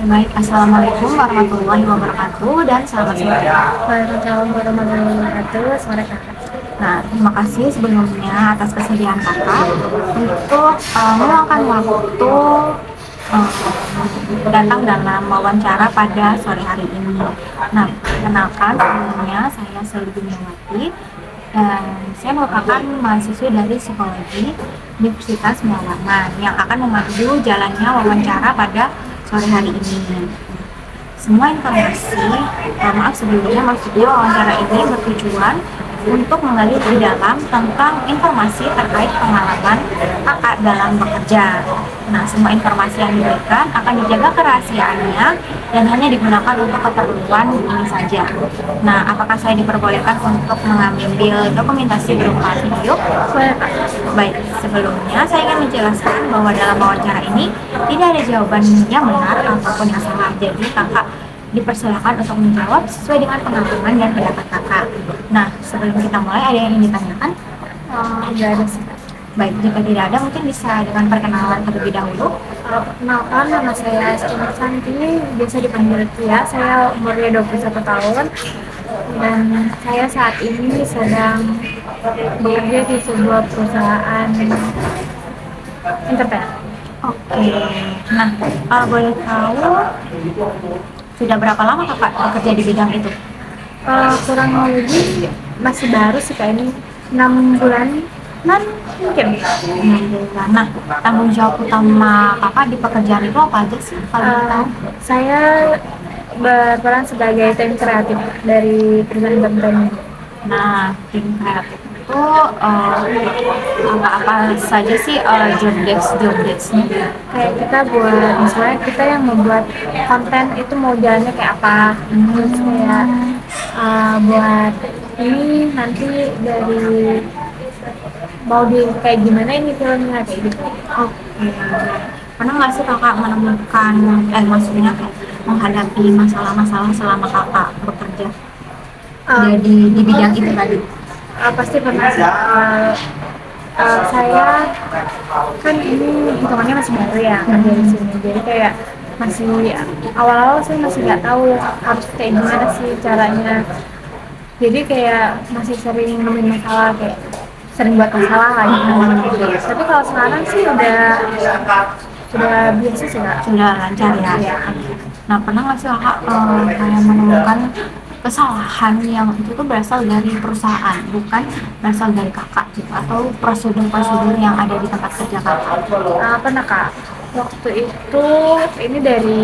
Baik, Assalamualaikum warahmatullahi wabarakatuh dan selamat sore. Waalaikumsalam warahmatullahi wabarakatuh. Sore kakak. Nah, terima kasih sebelumnya atas kesediaan kakak untuk meluangkan waktu uh, datang dalam wawancara pada sore hari ini. Nah, kenalkan sebelumnya saya Selvi Dunyawati dan saya merupakan mahasiswa dari psikologi Universitas Mualama yang akan memandu jalannya wawancara pada sore hari ini. Semua informasi, maaf sebelumnya, maksudnya wawancara ini bertujuan untuk menggali lebih dalam tentang informasi terkait pengalaman kakak dalam bekerja. Nah, semua informasi yang diberikan akan dijaga kerahasiaannya dan hanya digunakan untuk keperluan ini saja. Nah, apakah saya diperbolehkan untuk mengambil dokumentasi berupa video? Boleh kak. Baik, sebelumnya saya ingin menjelaskan bahwa dalam wawancara ini tidak ada jawaban yang benar ataupun yang salah. Jadi kakak dipersilakan untuk menjawab sesuai dengan pengalaman dan pendapat kakak. Nah, sebelum kita mulai, ada yang ingin ditanyakan? Nggak ada sih kak. Baik, jika tidak ada, mungkin bisa dengan perkenalan terlebih dahulu. Perkenalkan, nama saya Esti Santi, biasa dipanggil Tia. Saya umurnya 21 tahun dan saya saat ini sedang bekerja di sebuah perusahaan entertainment. Oke, nah kalau boleh tahu, sudah berapa lama kakak bekerja di bidang itu? Kurang lebih masih baru sih kak, ini 6 bulan mungkin. Nah, tanggung jawab utama kakak di pekerjaan itu apa aja sih kalau boleh tahu? Saya berperan sebagai tim kreatif dari perusahaan entertainment. Nah, tim kreatif itu apa-apa saja sih job desk-nya? Kayak kita buat, misalnya kita yang membuat konten itu mau jalannya kayak apa, terus kayak buat ini nanti dari mau di kayak gimana ini filmnya kayak gitu. Oke. Pernah nggak sih kakak menemukan, maksudnya kayak menghadapi masalah-masalah selama kakak bekerja di bidang itu tadi? Pasti pernah sih. Saya kan ini hitungannya masih baru ya kerja di sini, jadi kayak masih awal-awal saya masih nggak tahu harus kayak gimana sih caranya, jadi kayak masih sering nemuin masalah, kayak sering buat masalah lah gitu. Tapi kalau sekarang sih sudah biasa sih kak. Sudah lancar ya? Iya. Nah, pernah nggak sih kakak kayak menemukan kesalahan yang itu tuh berasal dari perusahaan, bukan berasal dari kakak gitu, atau prosedur-prosedur yang ada di tempat kerja kakak? Pernah kak, waktu itu ini dari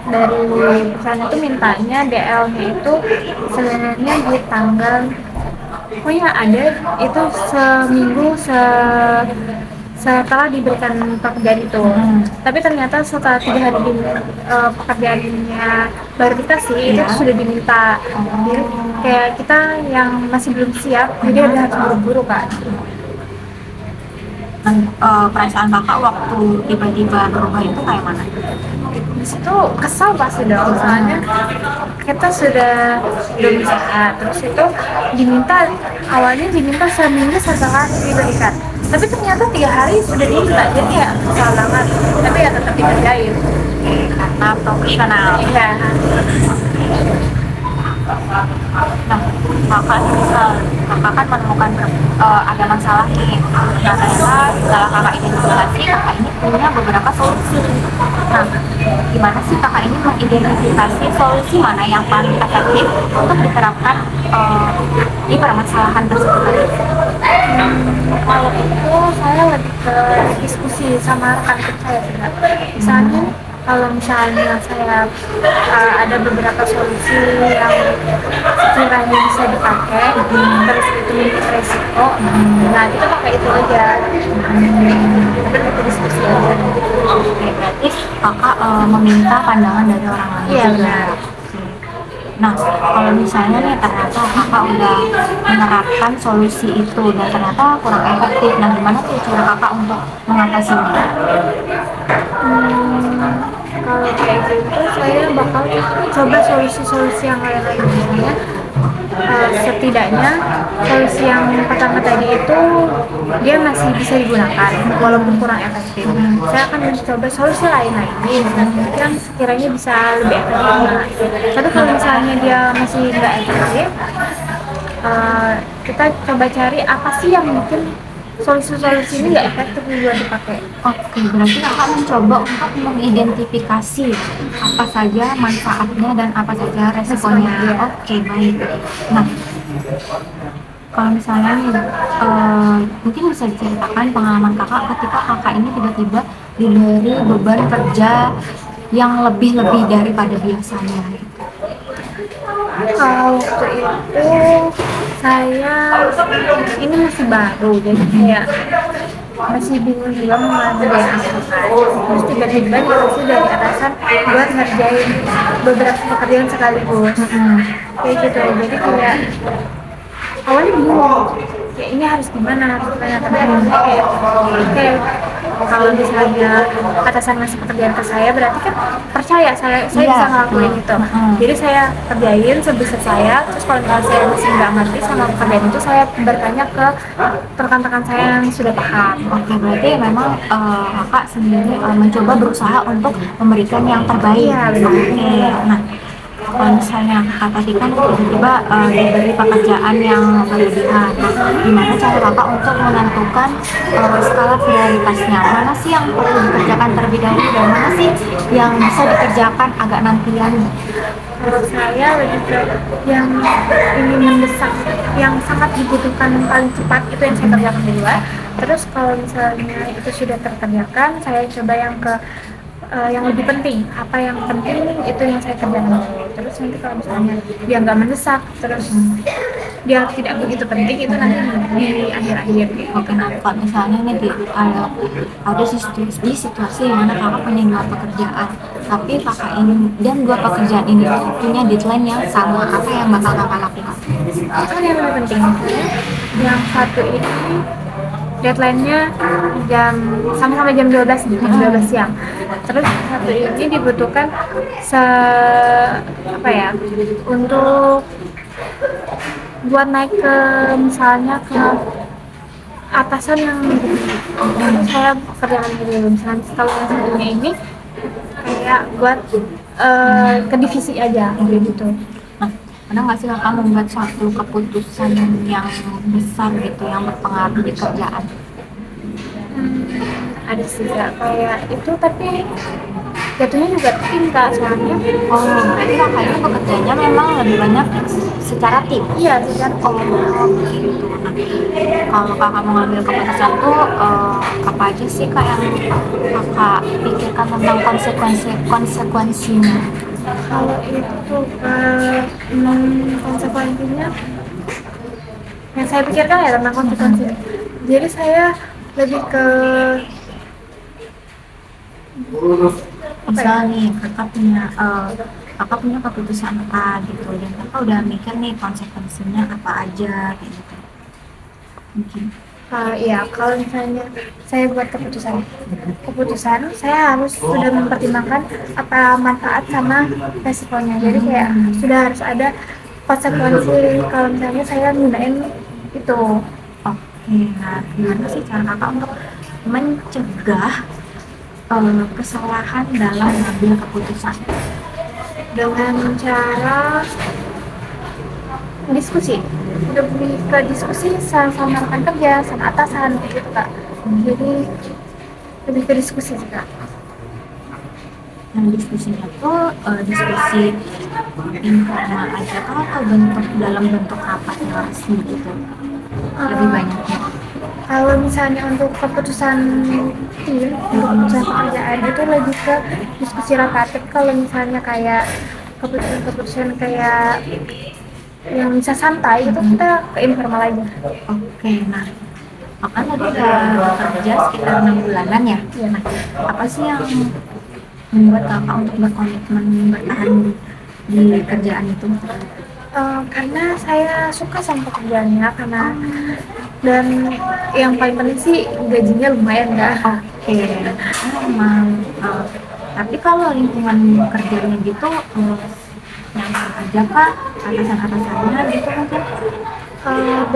perusahaan itu mintanya DL-nya itu sebenarnya di tanggal, oh ya ada itu seminggu setelah diberikan pekerjaan itu. Tapi ternyata setelah 3 hari pekerjaannya baru dikasih, itu sudah diminta. Jadi kayak kita yang masih belum siap, jadi harus buru-buru kak. Dan perasaan kakak waktu tiba-tiba berubah itu kayak mana? Di situ kesal pasti dong, soalnya kita sudah berusaha, terus itu awalnya diminta seminggu setelah diberikan, tapi ternyata 3 hari sudah diminta, jadi ya kesal banget, tapi ya tetap dikerjain Karena profesional. ya. Nah, kakak kan menemukan ada masalah nih. Nah, ternyata setelah kakak identifikasi, kakak ini punya beberapa solusi. Nah, gimana sih kakak ini mengidentifikasi solusi mana yang paling efektif untuk diterapkan di permasalahan tersebut? Kalau itu saya lebih ke diskusi sama rekan kerja saya juga. Misalnya kalau misalnya saya ada beberapa solusi yang sekiranya bisa dipakai, terus itu memiliki resiko, nah kita pakai itu aja. Terus itu diskusi aja. Oke, berarti kakak meminta pandangan dari orang lain Iya, juga. benar. Oke. Nah, kalau misalnya nih ternyata kakak udah menerapkan solusi itu dan ternyata kurang efektif, nah gimana tuh cara kakak untuk mengatasinya? Kalau kayak gitu saya bakal coba solusi-solusi yang lain-lainnya, setidaknya solusi yang pertama tadi itu dia masih bisa digunakan walaupun kurang efektif. Saya akan mencoba solusi lain lagi yang sekiranya bisa lebih efektif. Tapi kalau misalnya dia masih nggak efektif, kita coba cari apa sih yang mungkin solusi-solusi ini nggak efektif buat dipakai. Oke, berarti kakak mencoba untuk mengidentifikasi apa saja manfaatnya dan apa saja resikonya. Resikonya. Oke, baik. Nah, kalau misalnya nih, mungkin bisa diceritakan pengalaman kakak ketika kakak ini tiba-tiba diberi beban kerja yang lebih-lebih daripada biasanya gitu. Kalau waktu itu saya ini masih baru, jadi kayak masih bingung juga mau ngerjain apa. Terus tiba-tiba dikasih dari atasan buat ngerjain beberapa pekerjaan sekaligus. Kayak gitu, jadi kayak awalnya bingung. Kayak ini harus gimana, tapi kayak kalau misalnya atasan ngasih pekerjaan ke saya berarti kan percaya saya Iya, bisa ngelakuin betul. itu. Jadi saya kerjain sebisa saya. Terus kalau misalnya saya masih nggak ngerti sama pekerjaan itu, saya bertanya ke rekan-rekan saya yang sudah paham. Oke, berarti memang kakak sendiri mencoba berusaha untuk memberikan yang terbaik. Iya, benar. Oke, nah kalau misalnya kakak tadi kan tiba-tiba diberi pekerjaan yang berlebihan, nah, gimana cara kakak untuk menentukan skala prioritasnya? Mana sih yang perlu dikerjakan terlebih dahulu dan mana sih yang bisa dikerjakan agak nantian? Kalau saya lebih ke yang ini mendesak, yang sangat dibutuhkan paling cepat itu yang saya kerjakan dulu. Terus kalau misalnya itu sudah terkerjakan, saya coba yang ke yang lebih penting. Apa yang penting itu yang saya kerjakan dulu. Terus nanti kalau misalnya dia nggak mendesak, terus dia tidak begitu penting, itu nanti di akhir-akhir. Oke, nah kalau misalnya nih ada di situasi di mana kakak punya dua pekerjaan, tapi kakak ini dan dua pekerjaan ini punya deadline yang sama, apa yang bakal kakak lakukan? Itu yang lebih penting. Yang satu ini deadline-nya sama-sama jam 12 nih, jam 12 siang. Terus satu ini dibutuhkan untuk buat naik ke misalnya ke atasan yang saya kerjakan dulu. Misalnya kalau yang satunya ini kayak buat ke divisi aja gitu. Nah, pernah nggak sih kakak membuat suatu keputusan yang besar gitu, yang berpengaruh di kerjaan? Ada sih Kak, kayak itu, tapi jatuhnya juga tim Kak, soalnya Oh, berarti kakak ini bekerjanya memang lebih banyak secara tim? iya secara Oh, gitu. Nah, kalau kakak mengambil keputusan tuh apa aja sih kak yang kakak pikirkan tentang konsekuensinya? kalau itu konsekuensinya yang saya pikirkan ya tentang konsekuensi. Jadi saya lebih ke Misal nih kakak punya keputusan apa gitu dan kakak udah mikir nih konsekuensinya apa aja kayak gitu mungkin. ya kalau misalnya saya buat keputusan saya harus sudah mempertimbangkan apa manfaat sama resikonya. Jadi kayak sudah harus ada konsekuensi kalau misalnya saya gunain itu. Oke, nah gimana sih cara kakak untuk mencegah kesalahan dalam mengambil keputusan? Dengan cara diskusi, lebih ke diskusi sama rekan kerja, sama atasan gitu Kak. Jadi lebih ke diskusi sih Kak. Yang diskusinya tuh diskusi informal aja kah atau dalam bentuk rapat yang resmi gitu lebih banyaknya? Kalau misalnya untuk keputusan tim, keputusan pekerjaan itu lebih ke diskusi rapat. Tapi kalau misalnya kayak keputusan kayak yang bisa santai itu kita ke informal aja. Oke, nah akan tadi udah bekerja sekitar 6 bulanan ya? Iya. Nah, apa sih yang membuat kakak untuk berkomitmen bertahan di kerjaan itu? Karena saya suka sama pekerjaannya, dan yang paling penting sih gajinya lumayan dah. Oke, memang tapi kalau lingkungan kerjanya gitu nyaman aja kah atasan-atasannya gitu mungkin?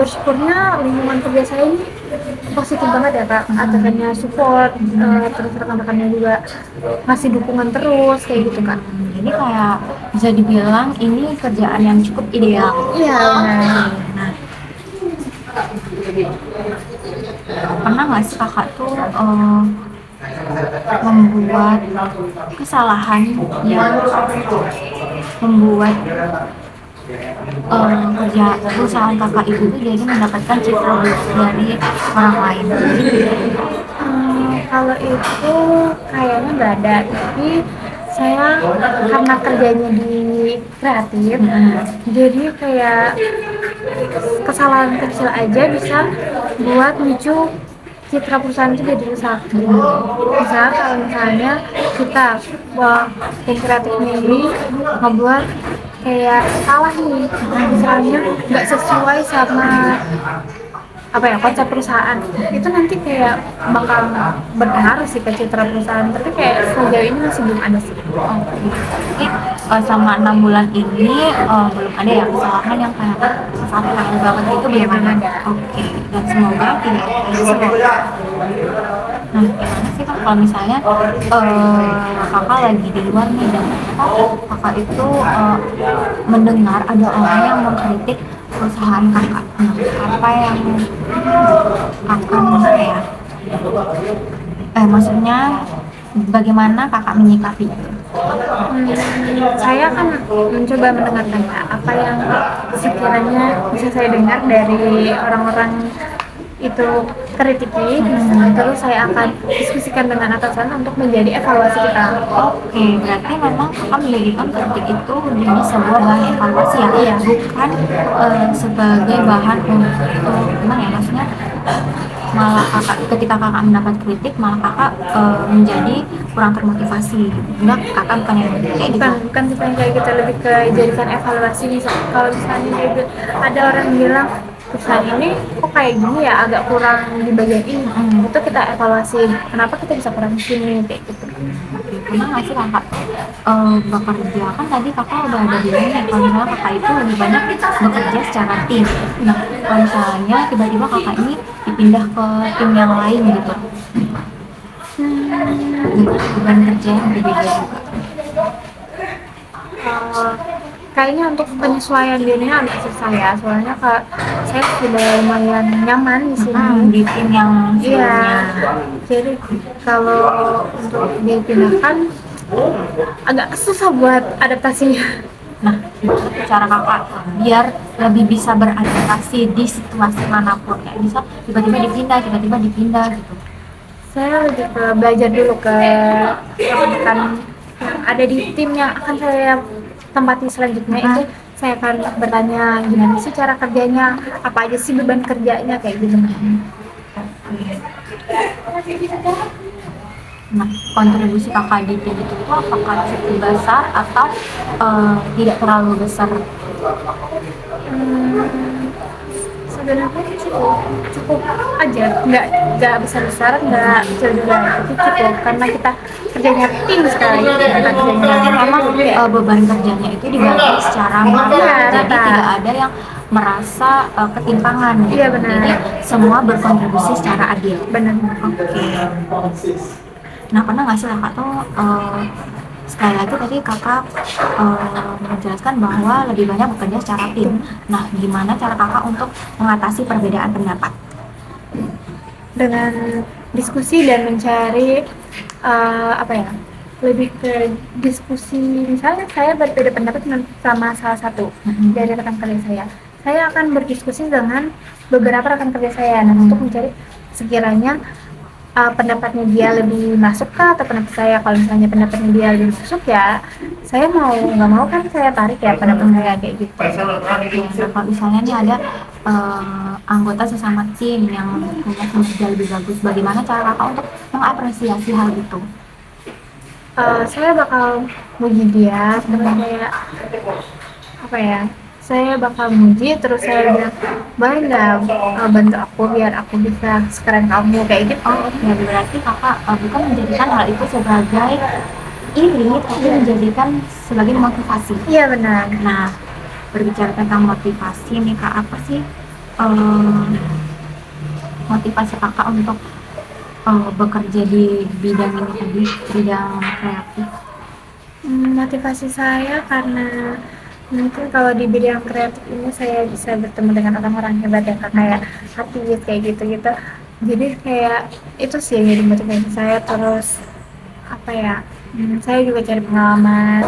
Bersyukurnya lingkungan kerja saya ini positif banget ya kak, atasannya support, terus rekan-rekannya juga ngasih dukungan terus kayak gitu kak. Jadi kayak bisa dibilang ini kerjaan yang cukup ideal. Iya benar. Nah, pernah nggak sih kakak tuh membuat kesalahan yang membuat kerja perusahaan kakak itu tuh jadi mendapatkan citra buruk dari orang lain? Kalau itu kayaknya nggak ada, tapi saya karena kerjanya di kreatif, jadi kayak kesalahan kecil aja bisa buat micu citra perusahaan itu jadi rusak. Misal kalau misalnya kita tim kreatifnya ini ngebuat kayak salah nih, misalnya nggak sesuai sama apa ya konsep perusahaan, itu nanti kayak bakal berpengaruh sih ke citra perusahaan, tapi kayak sejauh ini masih belum ada sih. Jadi selama 6 bulan ini belum ada ya kesalahan yang kayak sampai banget itu belum ada. Oke, dan semoga tidak ada. Nah, gimana sih kak kalau misalnya kakak lagi di luar nih dan kakak itu mendengar ada orang yang mengkritik perusahaan kakak, nah, apa yang kakak gimana ya? Maksudnya bagaimana kakak menyikapi itu? Saya kan mencoba mendengarkan Kak, apa yang sekiranya bisa saya dengar dari orang-orang itu kritiki, terus saya akan diskusikan dengan atasan untuk menjadi evaluasi kita. Oke, berarti memang kakak menjadikan kritik itu menjadi sebuah bahan evaluasi ya, Iya. bukan sebagai bahan untuk gimana ya, maksudnya malah kakak ketika kakak mendapat kritik malah kakak menjadi kurang termotivasi. Enggak, kakak bukan yang kayak gitu. Bukan tipe yang kayak gitu, lebih ke jadikan evaluasi. Kalau misalnya ada orang bilang perusahaan ini kok kayak gini ya, agak kurang di bagian ini, itu kita evaluasi kenapa kita bisa kurang di sini kayak gitu. Pernah nggak sih kakak bekerja, kan tadi kakak udah ada bilang ya kalau misalnya kakak itu lebih banyak bekerja secara tim. Nah, kalau misalnya tiba-tiba kakak ini dipindah ke tim yang lain gitu, dengan beban kerja yang berbeda juga. Kayaknya untuk penyesuaian dirinya agak susah ya, soalnya saya sudah lumayan nyaman di sini. Di tim yang Iya, sebelumnya. jadi kalau untuk dipindahkan agak susah buat adaptasinya. Nah, gimana cara kakak biar lebih bisa beradaptasi di situasi manapun, kayak bisa tiba-tiba dipindah gitu? Saya lebih ke belajar dulu ke rekan-rekan yang ada di tim yang akan saya tempati selanjutnya. Itu saya akan bertanya gimana sih cara kerjanya, apa aja sih beban kerjanya kayak gitu. Nah, kontribusi kakak di tim itu apakah cukup besar atau tidak terlalu besar? Sebenarnya cukup aja, nggak besar nggak kecil juga, tapi cukup karena kita kerjanya tim sekali, kita Berarti memang beban kerjanya itu dibagi secara merata, Iya, jadi rata. tidak ada yang merasa ketimpangan gitu. Iya, benar. Jadi semua berkontribusi secara adil. benar. Oke. Nah, pernah nggak sih kakak tuh sekali lagi tadi kakak menjelaskan bahwa lebih banyak bekerja secara tim. Nah, gimana cara kakak untuk mengatasi perbedaan pendapat? Dengan diskusi dan mencari apa ya, lebih ke diskusi. Misalnya saya berbeda pendapat sama salah satu dari rekan kerja saya akan berdiskusi dengan beberapa rekan kerja saya, nah, untuk mencari sekiranya pendapatnya dia lebih masuk kah atau pendapat saya. Kalau misalnya pendapatnya dia lebih masuk, ya saya mau nggak mau kan saya tarik ya pendapat saya kayak gitu. Nah, kalau misalnya nih ada anggota sesama tim yang punya kinerja lebih bagus, bagaimana cara kakak untuk mengapresiasi hal itu? Saya bakal muji dia, terus kayak apa ya, saya bakal muji, terus saya bilang boleh nggak bantu aku biar aku bisa sekeren kamu kayak gitu. Oh, ya berarti kakak bukan menjadikan hal itu sebagai iri tapi menjadikan sebagai motivasi. Iya benar. Nah, berbicara tentang motivasi nih Kak, apa sih eh, motivasi Kakak untuk bekerja di bidang ini tadi, bidang kreatif? Motivasi saya karena mungkin kalau di bidang kreatif ini saya bisa bertemu dengan orang-orang hebat ya Kak, kayak artis kayak gitu-gitu. Jadi kayak itu sih yang jadi motivasi saya. Terus apa ya? Saya juga cari pengalaman.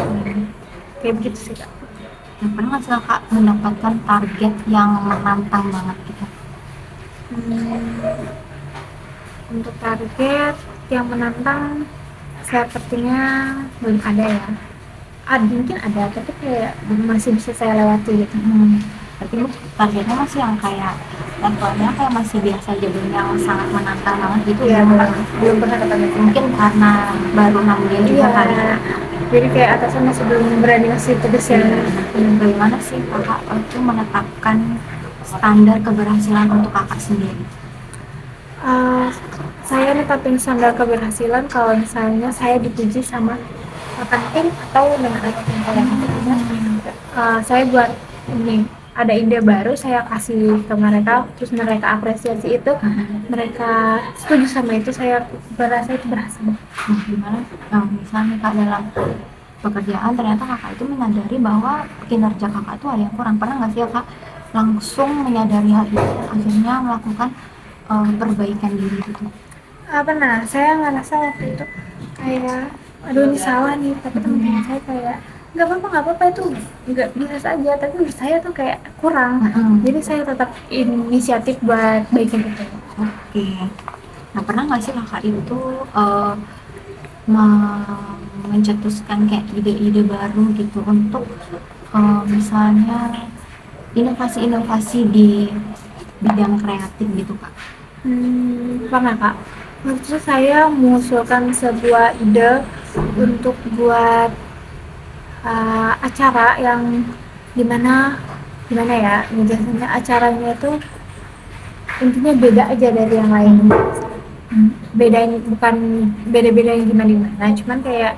Kayak begitu sih Kak. Yang pernah nggak sih Kakak mendapatkan target yang menantang banget gitu? Hmm, untuk target yang menantang sepertinya belum ada ya. Mungkin ada, tapi kayak masih bisa saya lewati gitu. Berarti lu targetnya masih yang kayak levelnya kayak masih biasa aja, belum yang sangat menantang banget gitu. Iya, belum belum pernah ketemu. mungkin karena baru 6 bulan juga Iya, kali ya. jadi kayak atasan masih belum berani ngasih pedes yang Bagaimana sih Kakak itu menetapkan standar keberhasilan untuk Kakak sendiri? uh, saya netapin standar keberhasilan kalau misalnya saya dipuji sama rekan tim atau dengan tim saya. Saya buat ini ada ide baru saya kasih ke mereka, terus mereka apresiasi itu, mereka setuju sama itu, saya berasa itu berhasil. Gimana misalnya Kak dalam pekerjaan ternyata Kakak itu menyadari bahwa kinerja Kakak itu ada yang kurang, pernah nggak sih Kak langsung menyadari hal itu akhirnya melakukan perbaikan diri gitu? Pernah saya ngerasa waktu itu kayak aduh ini salah nih, tapi teman-teman saya kayak nggak apa-apa itu nggak bisa saja, tapi menurut saya tuh kayak kurang. Jadi saya tetap inisiatif buat baikin itu. Oke. Nah, pernah nggak sih Kakak itu mencetuskan kayak ide-ide baru gitu untuk misalnya inovasi-inovasi di bidang kreatif gitu Kak? Pernah Kak. Waktu itu saya mengusulkan sebuah ide untuk buat acara yang gimana ya biasanya acaranya itu intinya beda aja dari yang lain. Bedain bukan beda-beda yang gimana, cuman kayak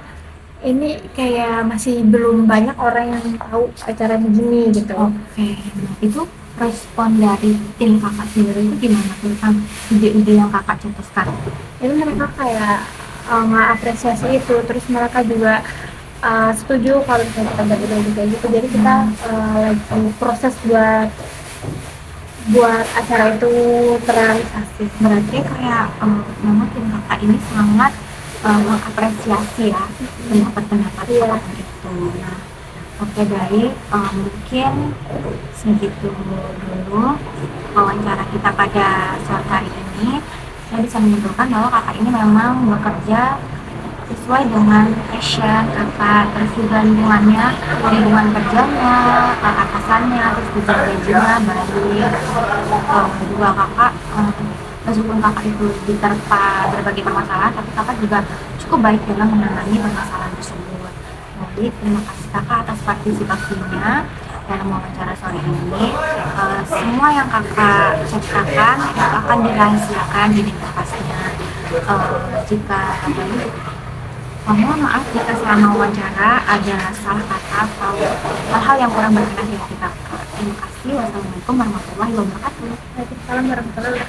ini kayak masih belum banyak orang yang tahu acara begini gitu. Oke, nah itu respon dari tim Kakak sendiri itu gimana tentang ide-ide yang Kakak cetuskan? Itu mereka kayak mengapresiasi itu, terus mereka juga setuju kalau misalnya kita berbeda kayak gitu. Jadi kita lagi proses buat acara itu terrealisasi. Berarti kayak memang tim Kakak ini sangat mengapresiasi ya pendapat-pendapat Kakak gitu. Nah, oke baik, mungkin segitu dulu wawancara kita pada sore hari ini. Saya bisa menyimpulkan bahwa Kakak ini memang bekerja sesuai dengan passion Kakak, terus juga lingkungannya, lingkungan kerjanya, atasannya, terus juga gajinya baik. Juga Kakak, meskipun Kakak itu diterpa berbagai permasalahan, tapi Kakak juga cukup baik dalam menangani permasalahan tersebut. Jadi terima kasih Kakak atas partisipasinya dalam wawancara sore ini. Semua yang Kakak ceritakan itu akan dirahasiakan di pastinya. Jika mohon maaf jika selama wawancara ada salah kata atau hal-hal yang kurang berkenan di hati Kakak. Terima kasih. Wassalamualaikum warahmatullahi wabarakatuh. Waalaikumsalam warahmatullahi wabarakatuh.